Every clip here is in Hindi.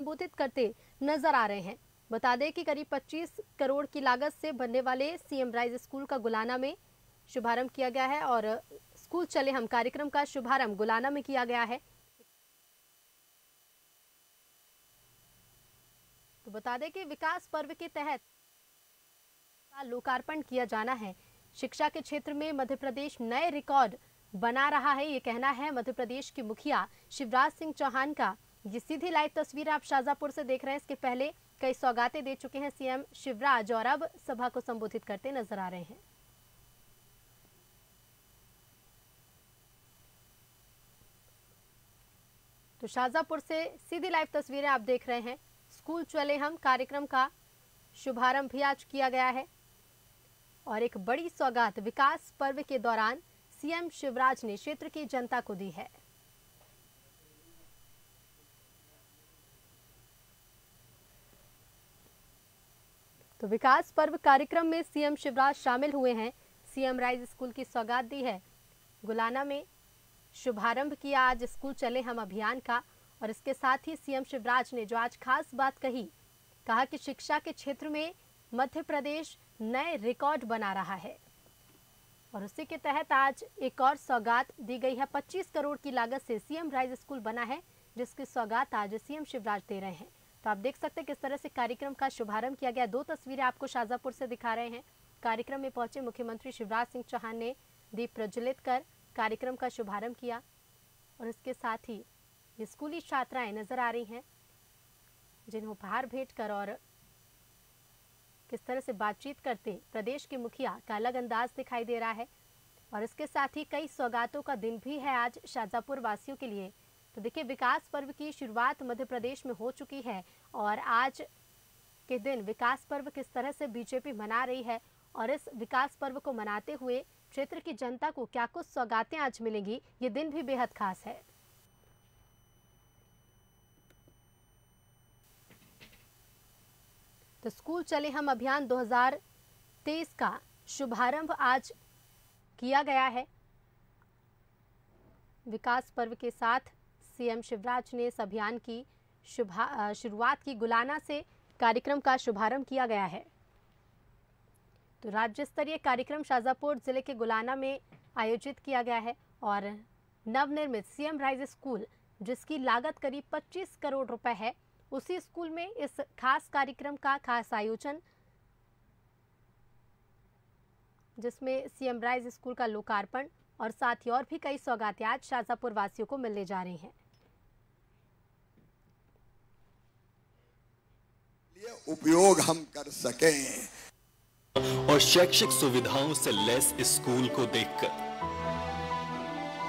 संबोधित करते नजर आ रहे हैं। बता दें कि करीब 25 करोड़ की लागत से बनने वाले सीएम राइज स्कूल का गुलाना में शुभारंभ किया गया है और स्कूल चले हम कार्यक्रम का शुभारंभ गुलाना में किया गया है। तो बता दें कि विकास पर्व के तहत लोकार्पण किया जाना है। शिक्षा के क्षेत्र में मध्य प्रदेश नए रिकॉर्ड बना रहा है, ये कहना है मध्य प्रदेश के मुखिया शिवराज सिंह चौहान का। ये सीधी लाइव तस्वीर आप शाजापुर से देख रहे हैं। इसके पहले कई सौगातें दे चुके हैं सीएम शिवराज और अब सभा को संबोधित करते नजर आ रहे हैं। तो शाजापुर से सीधी लाइव तस्वीरें आप देख रहे हैं। स्कूल चले हम कार्यक्रम का शुभारंभ भी आज किया गया है और एक बड़ी सौगात विकास पर्व के दौरान सीएम शिवराज ने क्षेत्र की जनता को दी है। तो विकास पर्व कार्यक्रम में सीएम शिवराज शामिल हुए हैं। सीएम राइज स्कूल की सौगात दी है। गुलाना में शुभारंभ किया आज स्कूल चले हम अभियान का और इसके साथ ही सीएम शिवराज ने जो आज खास बात कहा कि शिक्षा के क्षेत्र में मध्य प्रदेश नए रिकॉर्ड बना रहा है और उसी के तहत आज एक और सौगात दी गई है। 25 करोड़ की लागत से सीएम राइज स्कूल बना है, जिसकी सौगात आज सीएम शिवराज दे रहे हैं। तो आप देख सकते हैं किस तरह से कार्यक्रम का शुभारंभ किया गया। 2 तस्वीरें आपको शाजापुर से दिखा रहे हैं। कार्यक्रम में पहुंचे मुख्यमंत्री शिवराज सिंह चौहान ने दीप प्रज्वलित कर कार्यक्रम का शुभारंभ किया और इसके साथ ही ये स्कूली छात्राएं नजर आ रही हैं, जिन्हें उपहार भेंट कर और किस तरह से बातचीत करते प्रदेश के मुखिया का अलग अंदाज दिखाई दे रहा है। और इसके साथ ही कई सौगातों का दिन भी है आज शाजापुर वासियों के लिए। तो देखिए, विकास पर्व की शुरुआत मध्य प्रदेश में हो चुकी है और आज के दिन विकास पर्व किस तरह से बीजेपी मना रही है और इस विकास पर्व को मनाते हुए क्षेत्र की जनता को क्या कुछ सौगातें आज मिलेंगी, ये दिन भी बेहद खास है। तो स्कूल चले हम अभियान 2023 का शुभारंभ आज किया गया है। विकास पर्व के साथ सीएम शिवराज ने इस अभियान की शुरुआत की। गुलाना से कार्यक्रम का शुभारंभ किया गया है। तो राज्य स्तरीय कार्यक्रम शाजापुर जिले के गुलाना में आयोजित किया गया है और नवनिर्मित सीएम राइज स्कूल, जिसकी लागत करीब 25 करोड़ रुपए है, उसी स्कूल में इस खास कार्यक्रम का खास आयोजन, जिसमें सीएम राइज स्कूल का लोकार्पण और साथ ही और भी कई सौगातें आज शाजापुर वासियों को मिलने जा रही हैं। उपयोग हम कर सकें और शैक्षिक सुविधाओं से लैस स्कूल को देखकर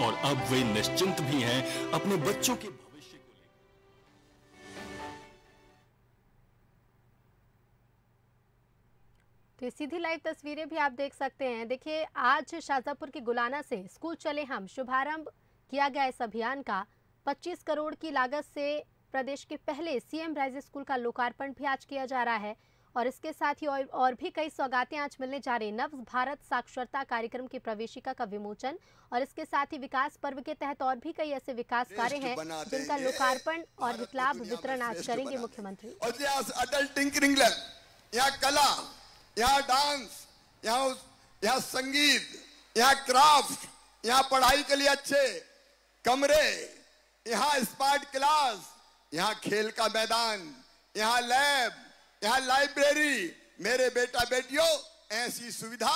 और अब वे निश्चिंत भी हैं अपने बच्चों के भविष्य को लेकर। तो सीधी लाइव तस्वीरें भी आप देख सकते हैं। देखिए, आज शाजापुर के गुलाना से स्कूल चले हम शुभारंभ किया गया इस अभियान का। 25 करोड़ की लागत से प्रदेश के पहले सीएम राइज स्कूल का लोकार्पण भी आज किया जा रहा है और इसके साथ ही और भी कई सौगातें आज मिलने जा रही। नव भारत साक्षरता कार्यक्रम की प्रवेशिका का विमोचन और इसके साथ ही विकास पर्व के तहत और भी कई ऐसे विकास कार्य हैं जिनका लोकार्पण और लाभ वितरण आज करेंगे मुख्यमंत्री। और अटल टिंकरिंग लैब, यहाँ कला, यहाँ डांस, यहाँ संगीत, यहाँ क्राफ्ट, यहाँ पढ़ाई के लिए अच्छे कमरे, यहाँ स्मार्ट क्लास, यहाँ खेल का मैदान, यहाँ लैब, यहाँ लाइब्रेरी। मेरे बेटा बेटियों, ऐसी सुविधा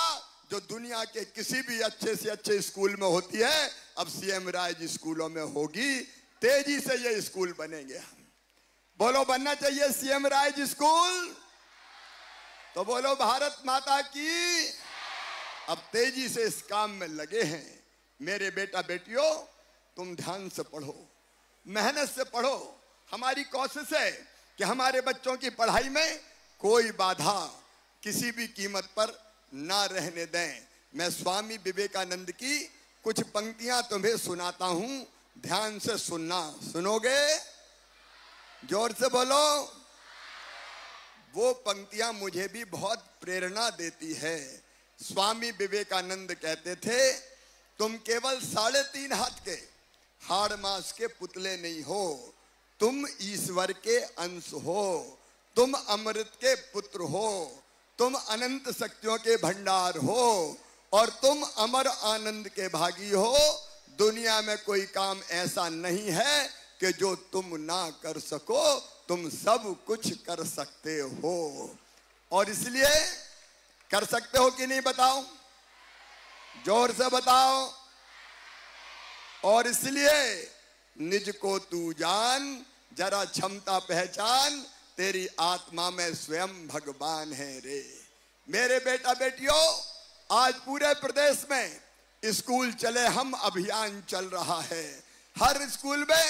जो दुनिया के किसी भी अच्छे से अच्छे स्कूल में होती है, अब सीएम राइज स्कूलों में होगी। तेजी से ये स्कूल बनेंगे। हम बोलो, बनना चाहिए सीएम राइज स्कूल। तो बोलो भारत माता की। अब तेजी से इस काम में लगे हैं। मेरे बेटा बेटियों, तुम ध्यान से पढ़ो, मेहनत से पढ़ो। हमारी कोशिश है कि हमारे बच्चों की पढ़ाई में कोई बाधा किसी भी कीमत पर ना रहने दें। मैं स्वामी विवेकानंद की कुछ पंक्तियां तुम्हें सुनाता हूं, ध्यान से सुनना। सुनोगे? जोर से बोलो। वो पंक्तियां मुझे भी बहुत प्रेरणा देती है। स्वामी विवेकानंद कहते थे, तुम केवल 3.5 हाथ के हाड़ मांस के पुतले नहीं हो, तुम ईश्वर के अंश हो, तुम अमृत के पुत्र हो, तुम अनंत शक्तियों के भंडार हो और तुम अमर आनंद के भागी हो। दुनिया में कोई काम ऐसा नहीं है कि जो तुम ना कर सको, तुम सब कुछ कर सकते हो। और इसलिए कर सकते हो कि नहीं बताओ, जोर से बताओ। और इसलिए निज को तू जान, जरा क्षमता पहचान, तेरी आत्मा में स्वयं भगवान है रे। मेरे बेटा बेटियों, आज पूरे प्रदेश में स्कूल चले हम अभियान चल रहा है। हर स्कूल में,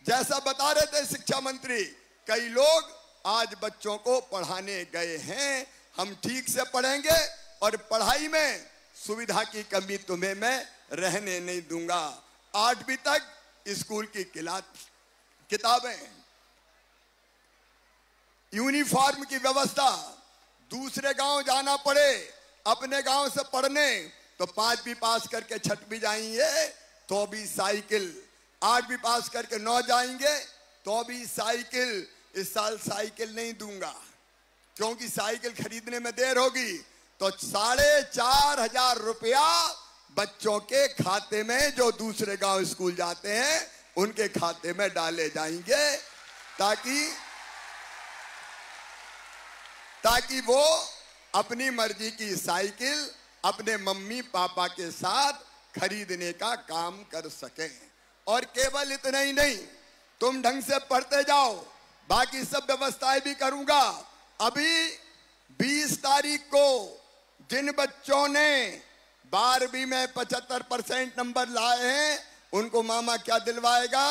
जैसा बता रहे थे शिक्षा मंत्री, कई लोग आज बच्चों को पढ़ाने गए हैं। हम ठीक से पढ़ेंगे और पढ़ाई में सुविधा की कमी तुम्हें मैं रहने नहीं दूंगा। 8वीं तक स्कूल की किताबें, यूनिफॉर्म की व्यवस्था, दूसरे गांव जाना पड़े अपने गांव से पढ़ने तो 5वीं पास करके 6वीं जाएंगे तो भी साइकिल, 8वीं पास करके 9 जाएंगे तो भी साइकिल। इस साल साइकिल नहीं दूंगा क्योंकि साइकिल खरीदने में देर होगी। तो 4,500 रुपया बच्चों के खाते में, जो दूसरे गांव स्कूल जाते हैं उनके खाते में डाले जाएंगे ताकि वो अपनी मर्जी की साइकिल अपने मम्मी पापा के साथ खरीदने का काम कर सकें। और केवल इतना ही नहीं, तुम ढंग से पढ़ते जाओ, बाकी सब व्यवस्थाएं भी करूंगा। अभी 20 तारीख को जिन बच्चों ने 12वीं में 75% नंबर लाए हैं, उनको मामा क्या दिलवाएगा?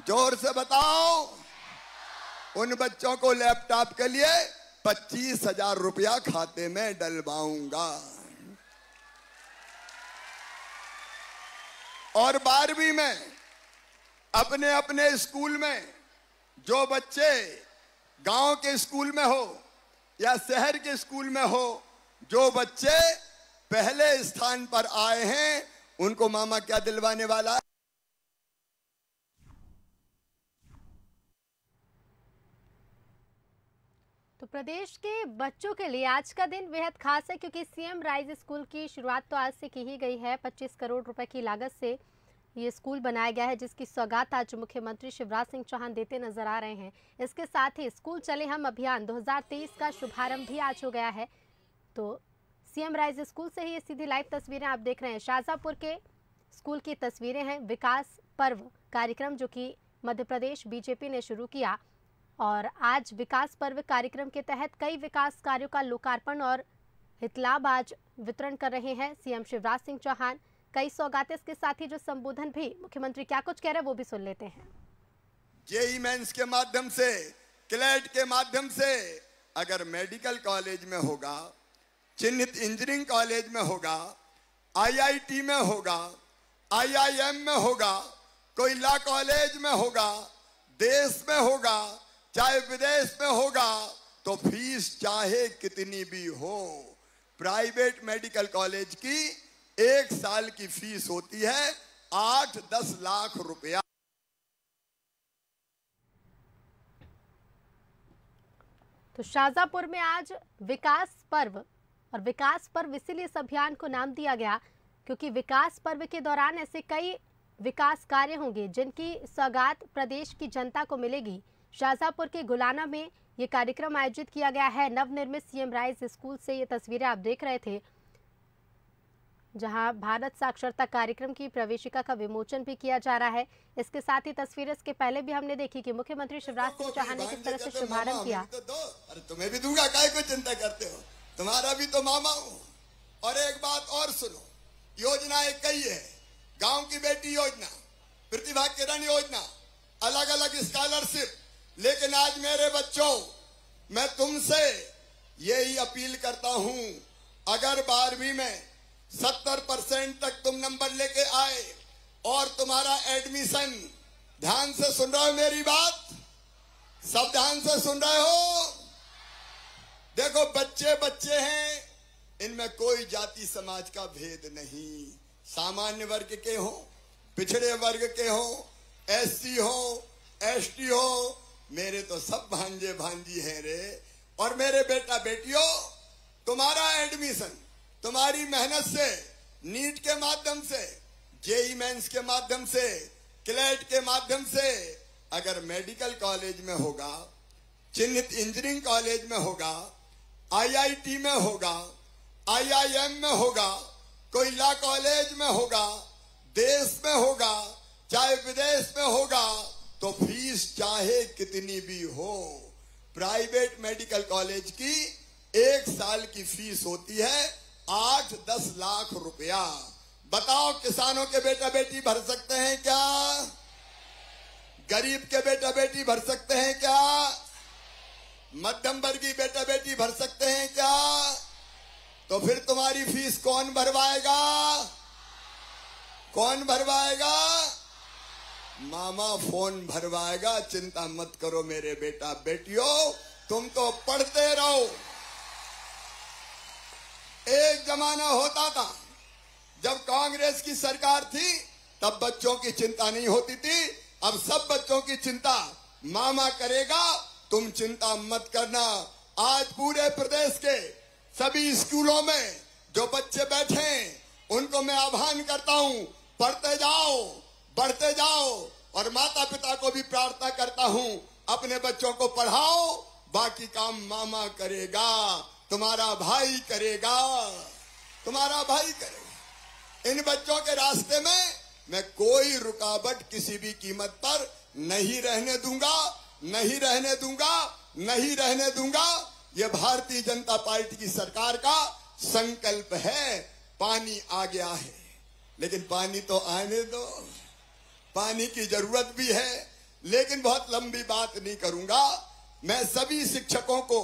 जोर से बताओ। उन बच्चों को लैपटॉप के लिए 25,000 रुपया खाते में डलवाऊंगा। और 12वीं में अपने अपने स्कूल में जो बच्चे गांव के स्कूल में हो या शहर के स्कूल में हो, जो बच्चे पहले स्थान पर आए हैं, उनको मामा क्या दिलवाने वाला है? तो प्रदेश के बच्चों के लिए आज का दिन बेहद खास है क्योंकि सीएम राइज स्कूल की शुरुआत तो आज से की ही गई है। 25 करोड़ रुपए की लागत से ये स्कूल बनाया गया है, जिसकी सौगात आज मुख्यमंत्री शिवराज सिंह चौहान देते नजर आ रहे हैं। इसके साथ ही स्कूल चले हम अभियान 2023 का शुभारंभ भी आज हो गया है। तो सीएम राइज स्कूल से ही ये सीधी लाइव तस्वीरें आप देख रहे हैं। शाहजहांपुर के स्कूल की तस्वीरें हैं। विकास पर्व कार्यक्रम जो कि मध्य प्रदेश बीजेपी ने शुरू किया और आज विकास पर्व कार्यक्रम के तहत कई विकास कार्यों का लोकार्पण और हितलाभ आज वितरण कर रहे हैं सीएम शिवराज सिंह चौहान। कई सौगातें के साथ ही जो संबोधन भी मुख्यमंत्री क्या कुछ कह रहे हैं वो भी सुन लेते हैं। जेईई मेंस के माध्यम से, क्लेट के माध्यम से अगर मेडिकल कॉलेज में होगा, चिन्हित इंजीनियरिंग कॉलेज में होगा, आईआईटी में होगा, आईआईएम में होगा, कोई लॉ कॉलेज में होगा, देश में होगा, चाहे विदेश में होगा, तो फीस चाहे कितनी भी हो। प्राइवेट मेडिकल कॉलेज की 1 साल की फीस होती है 8-10 लाख रुपया। तो शाहजहांपुर में आज विकास पर्व, और विकास पर्व इसीलिए इस अभियान को नाम दिया गया क्योंकि विकास पर्व के दौरान ऐसे कई विकास कार्य होंगे जिनकी सौगात प्रदेश की जनता को मिलेगी। शाहजहांपुर के गुलाना में ये कार्यक्रम आयोजित किया गया है। नवनिर्मित सीएम राइज स्कूल से ये तस्वीरें आप देख रहे थे, जहां भारत साक्षरता कार्यक्रम की प्रवेशिका का विमोचन भी किया जा रहा है। इसके साथ ही तस्वीरें इसके पहले भी हमने देखी कि मुख्यमंत्री शिवराज सिंह चौहान ने किस तरह से शुभारंभ किया। अरे तुम्हें भी दूंगा, काहे को चिंता करते हो, तुम्हारा भी तो मामा हूं। और एक बात और सुनो, योजनाएं कई है। गांव की बेटी योजना, प्रतिभा किरण योजना, अलग अलग स्कॉलरशिप। लेकिन आज मेरे बच्चों, मैं तुमसे यही अपील करता हूं, अगर 12वीं में 70% तक तुम नंबर लेके आए और तुम्हारा एडमिशन, ध्यान से सुन रहे हो मेरी बात, सब ध्यान से सुन रहे हो? देखो, बच्चे बच्चे हैं, इनमें कोई जाति समाज का भेद नहीं। सामान्य वर्ग के हो, पिछड़े वर्ग के हो, SC हो, ST हो, मेरे तो सब भांजे भांजी हैं रे। और मेरे बेटा बेटियों, तुम्हारा एडमिशन तुम्हारी मेहनत से, नीट के माध्यम से, जेई मेंस के माध्यम से, क्लेट के माध्यम से अगर मेडिकल कॉलेज में होगा, चिन्हित इंजीनियरिंग कॉलेज में होगा, IIT में होगा, IIM में होगा, कोई लॉ कॉलेज में होगा, देश में होगा, चाहे विदेश में होगा, तो फीस चाहे कितनी भी हो। प्राइवेट मेडिकल कॉलेज की 1 साल की फीस होती है 8-10 लाख रुपया। बताओ, किसानों के बेटा बेटी भर सकते हैं क्या? गरीब के बेटा बेटी भर सकते हैं क्या? मध्यम वर्गीय बेटा बेटी भर सकते हैं क्या? तो फिर तुम्हारी फीस कौन भरवाएगा? कौन भरवाएगा? मामा फोन भरवाएगा। चिंता मत करो मेरे बेटा बेटियों, तुम तो पढ़ते रहो। एक जमाना होता था जब कांग्रेस की सरकार थी, तब बच्चों की चिंता नहीं होती थी। अब सब बच्चों की चिंता मामा करेगा, तुम चिंता मत करना। आज पूरे प्रदेश के सभी स्कूलों में जो बच्चे बैठे हैं, उनको मैं आह्वान करता हूं, पढ़ते जाओ, बढ़ते जाओ। और माता पिता को भी प्रार्थना करता हूं, अपने बच्चों को पढ़ाओ, बाकी काम मामा करेगा, तुम्हारा भाई करेगा, तुम्हारा भाई करेगा। इन बच्चों के रास्ते में मैं कोई रुकावट किसी भी कीमत पर नहीं रहने दूंगा, नहीं रहने दूंगा, नहीं रहने दूंगा। यह भारतीय जनता पार्टी की सरकार का संकल्प है। पानी आ गया है, लेकिन पानी तो आने दो। पानी की जरूरत भी है, लेकिन बहुत लंबी बात नहीं करूंगा। मैं सभी शिक्षकों को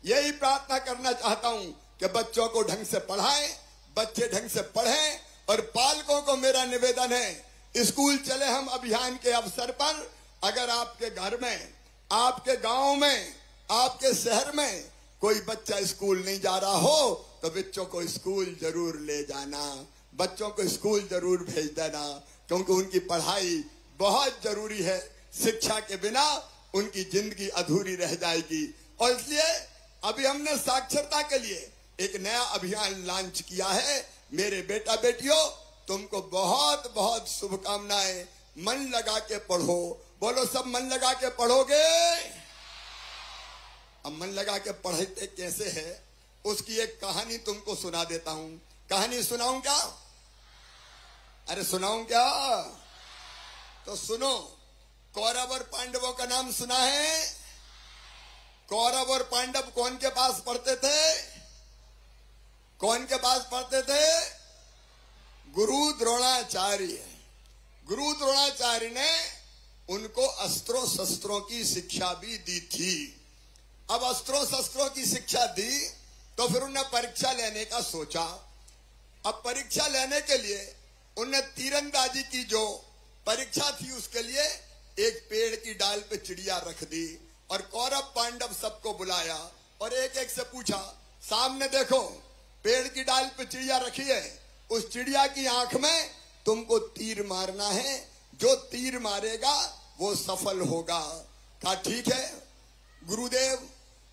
यही प्रार्थना करना चाहता हूं कि बच्चों को ढंग से पढ़ाएं, बच्चे ढंग से पढ़ें। और पालकों को मेरा निवेदन है, स्कूल चले हम अभियान के अवसर पर अगर आपके घर में, आपके गांव में, आपके शहर में कोई बच्चा स्कूल नहीं जा रहा हो, तो बच्चों को स्कूल जरूर ले जाना, बच्चों को स्कूल जरूर भेज देना, क्योंकि उनकी पढ़ाई बहुत जरूरी है। शिक्षा के बिना उनकी जिंदगी अधूरी रह जाएगी। और इसलिए अभी हमने साक्षरता के लिए एक नया अभियान लॉन्च किया है। मेरे बेटा बेटियों, तुमको बहुत बहुत शुभकामनाएं। मन लगा के पढ़ो। बोलो, सब मन लगा के पढ़ोगे? अब मन लगा के पढ़ते कैसे है, उसकी एक कहानी तुमको सुना देता हूं। कहानी सुनाऊं क्या? अरे सुनाऊं क्या? तो सुनो। कौरव और पांडवों का नाम सुना है? कौरव और पांडव कौन के पास पढ़ते थे? कौन के पास पढ़ते थे? गुरु द्रोणाचार्य। गुरु द्रोणाचार्य ने उनको अस्त्रों शस्त्रों की शिक्षा भी दी थी। अब अस्त्रों शस्त्रों की शिक्षा दी तो फिर उन्हें परीक्षा लेने का सोचा। अब परीक्षा लेने के लिए उन्हें तीरंदाजी की जो परीक्षा थी, उसके लिए एक पेड़ की डाल पे चिड़िया रख दी और कौरव पांडव सबको बुलाया और एक एक से पूछा, सामने देखो, पेड़ की डाल पे चिड़िया रखी है, उस चिड़िया की आंख में तुमको तीर मारना है, जो तीर मारेगा वो सफल होगा। कहा ठीक है गुरुदेव।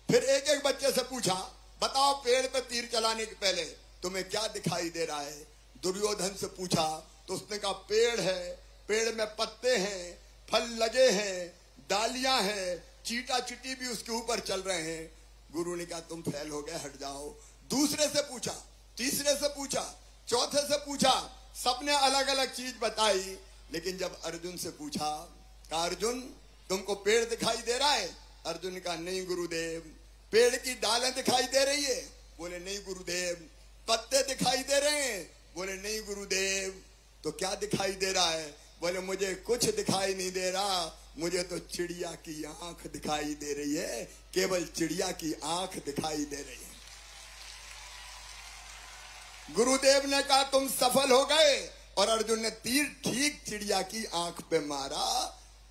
फिर एक एक बच्चे से पूछा, बताओ पेड़ पे तीर चलाने के पहले तुम्हें क्या दिखाई दे रहा है? दुर्योधन से पूछा तो उसने कहा पेड़ है, पेड़ में पत्ते हैं, फल लगे हैं, डालियां हैं, चीटा चिटी भी उसके ऊपर चल रहे हैं। गुरु ने कहा तुम फेल हो गए, हट जाओ। दूसरे से पूछा, तीसरे से पूछा, चौथे से पूछा, सबने अलग अलग चीज बताई। लेकिन जब अर्जुन से पूछा, कहा अर्जुन तुमको पेड़ दिखाई दे रहा है? अर्जुन ने कहा नहीं गुरुदेव। पेड़ की डालें दिखाई दे रही है? बोले नहीं गुरुदेव। पत्ते दिखाई दे रहे हैं? बोले नहीं गुरुदेव। तो क्या दिखाई दे रहा है? बोले मुझे कुछ दिखाई नहीं दे रहा, मुझे तो चिड़िया की आंख दिखाई दे रही है, केवल चिड़िया की आंख दिखाई दे रही है। गुरुदेव ने कहा तुम सफल हो गए और अर्जुन ने तीर ठीक चिड़िया की आंख पे मारा।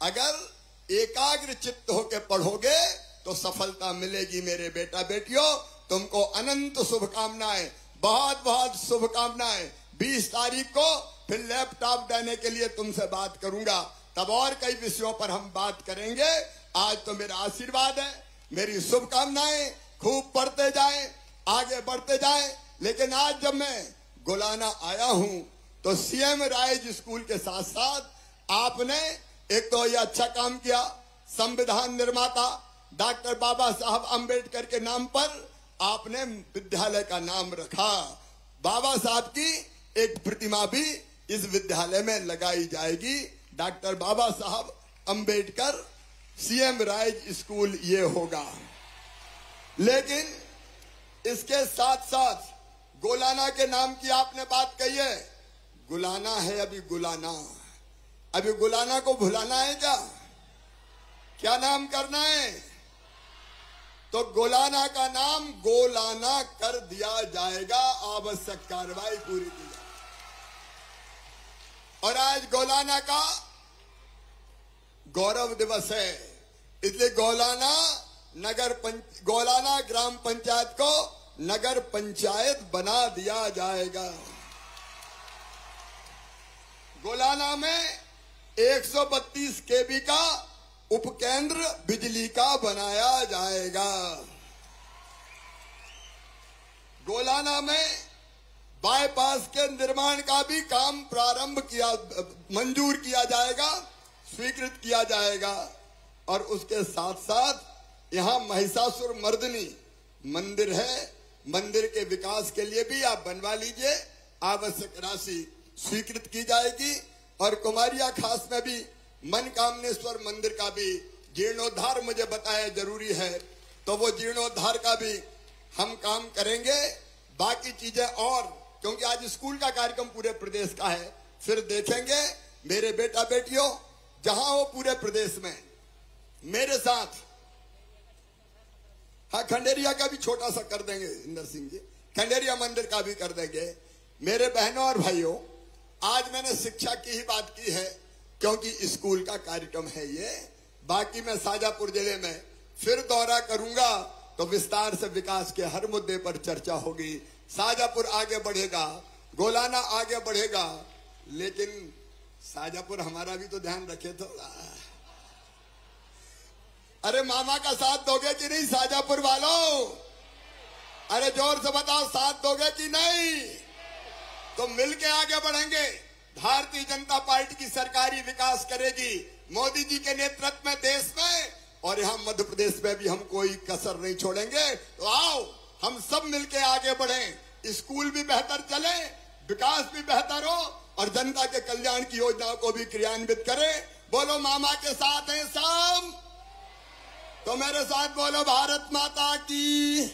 अगर एकाग्र चित्त होके पढ़ोगे तो सफलता मिलेगी। मेरे बेटा बेटियों, तुमको अनंत शुभकामनाएं, बहुत बहुत शुभकामनाएं। 20 तारीख को फिर लैपटॉप देने के लिए तुमसे बात करूंगा। तब और कई विषयों पर हम बात करेंगे। आज तो मेरा आशीर्वाद है, मेरी शुभकामनाएं, खूब पढ़ते जाएं, आगे बढ़ते जाएं। लेकिन आज जब मैं गुलाना आया हूं तो सीएम राइज स्कूल के साथ साथ आपने एक तो ये अच्छा काम किया, संविधान निर्माता डॉक्टर बाबा साहब अंबेडकर के नाम पर आपने विद्यालय का नाम रखा। बाबा साहब की एक प्रतिमा भी इस विद्यालय में लगाई जाएगी। डॉक्टर बाबा साहब अंबेडकर सीएम राइज स्कूल ये होगा। लेकिन इसके साथ साथ गुलाना के नाम की आपने बात कही है। गुलाना है अभी गुलाना, अभी गुलाना को भुलाना है क्या? क्या नाम करना है? तो गुलाना का नाम गोलाना कर दिया जाएगा। आवश्यक कार्रवाई पूरी की जाएगी। और आज गोलाना का गौरव दिवस है, इसलिए गोलाना ग्राम पंचायत को नगर पंचायत बना दिया जाएगा। गोलाना में 132 केवी का उपकेंद्र बिजली का बनाया जाएगा। गोलाना में बाईपास के निर्माण का भी काम मंजूर किया जाएगा, स्वीकृत किया जाएगा। और उसके साथ साथ यहाँ महिषासुर मर्दिनी मंदिर है, मंदिर के विकास के लिए भी आप बनवा लीजिए, आवश्यक राशि स्वीकृत की जाएगी। और कुमारिया खास में भी मनकामनेश्वर मंदिर का भी जीर्णोद्धार मुझे बताया जरूरी है, तो वो जीर्णोद्धार का भी हम काम करेंगे। बाकी चीजें और, क्योंकि आज स्कूल का कार्यक्रम पूरे प्रदेश का है, फिर देखेंगे मेरे बेटा बेटियों जहां हो पूरे प्रदेश में मेरे साथ। हाँ, खंडेरिया का भी छोटा सा कर देंगे इंदर सिंह जी, खंडेरिया मंदिर का भी कर देंगे। मेरे बहनों और भाइयों, आज मैंने शिक्षा की ही बात की है क्योंकि स्कूल का कार्यक्रम है ये। बाकी मैं शाजापुर जिले में फिर दौरा करूंगा तो विस्तार से विकास के हर मुद्दे पर चर्चा होगी। शाजापुर आगे बढ़ेगा, गोलाना आगे बढ़ेगा, लेकिन शाजापुर हमारा भी तो ध्यान रखे थोड़ा। अरे मामा का साथ दोगे कि नहीं शाजापुर वालों? अरे जोर से बताओ, साथ दोगे कि नहीं? तो मिलके आगे बढ़ेंगे। भारतीय जनता पार्टी की सरकारी विकास करेगी मोदी जी के नेतृत्व में देश में, और यहाँ मध्य प्रदेश में भी हम कोई कसर नहीं छोड़ेंगे। तो आओ हम सब मिलके आगे बढ़ें, स्कूल भी बेहतर चले, विकास भी बेहतर हो और जनता के कल्याण की योजनाओं को भी क्रियान्वित करें। बोलो मामा के साथ हैं सब, तो मेरे साथ बोलो भारत माता की।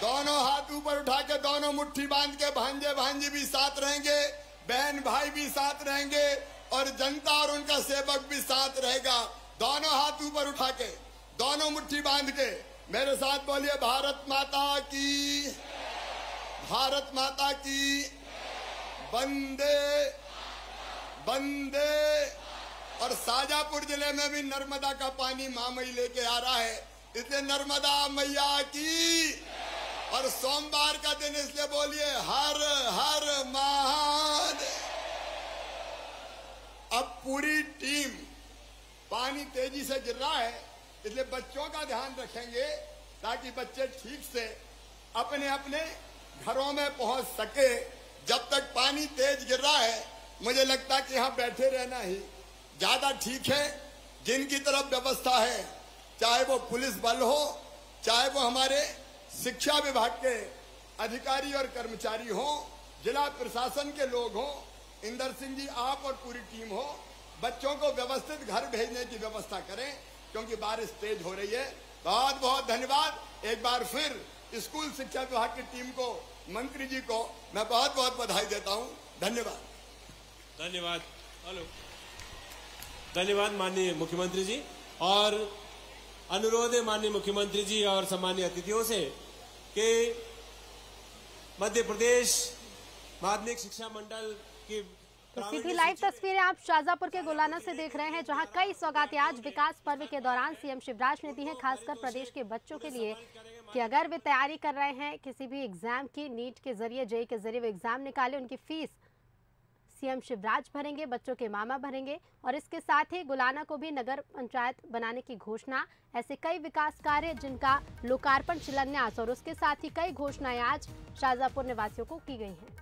दोनों हाथ ऊपर उठा के दोनों मुट्ठी बांध के, भांजे भांजी भी साथ रहेंगे, बहन भाई भी साथ रहेंगे और जनता और उनका सेवक भी साथ रहेगा। दोनों हाथ ऊपर उठा के, दोनों मुट्ठी बांध के मेरे साथ बोलिए भारत माता की, भारत माता की, वंदे वंदे। और शाजापुर जिले में भी नर्मदा का पानी मामई लेके आ रहा है, इसलिए नर्मदा मैया की। और सोमवार का दिन इसलिए बोलिए हर हर महादेव। अब पूरी टीम, पानी तेजी से गिर रहा है इसलिए बच्चों का ध्यान रखेंगे ताकि बच्चे ठीक से अपने अपने घरों में पहुंच सके। जब तक पानी तेज गिर रहा है मुझे लगता है कि यहाँ बैठे रहना ही ज्यादा ठीक है। जिनकी तरफ व्यवस्था है, चाहे वो पुलिस बल हो, चाहे वो हमारे शिक्षा विभाग के अधिकारी और कर्मचारी हो, जिला प्रशासन के लोग हो, इंदर सिंह जी आप और पूरी टीम हो, बच्चों को व्यवस्थित घर भेजने की व्यवस्था करें क्योंकि बारिश तेज हो रही है। बहुत बहुत धन्यवाद। एक बार फिर स्कूल शिक्षा विभाग की टीम को, मंत्री जी को मैं बहुत बहुत बधाई देता हूं। धन्यवाद। धन्यवाद। हेलो, धन्यवाद माननीय मुख्यमंत्री जी। और अनुरोध है माननीय मुख्यमंत्री जी और सम्मानीय अतिथियों से कि मध्य प्रदेश माध्यमिक शिक्षा मंडल की सीधी लाइव तस्वीरें आप शाजापुर के गोलाना से देख रहे हैं, जहां कई सौगातें आज विकास पर्व के दौरान सीएम शिवराज ने दी हैं, खासकर प्रदेश के बच्चों के लिए कि अगर वे तैयारी कर रहे हैं किसी भी एग्जाम की, नीट के जरिए, जेईई के जरिए वे एग्जाम निकाले, उनकी फीस सीएम शिवराज भरेंगे, बच्चों के मामा भरेंगे और इसके साथ ही गुलाना को भी नगर पंचायत बनाने की घोषणा। ऐसे कई विकास कार्य जिनका लोकार्पण, शिलान्यास और उसके साथ ही कई घोषणाएं आज शाहजहांपुर निवासियों को की गई हैं।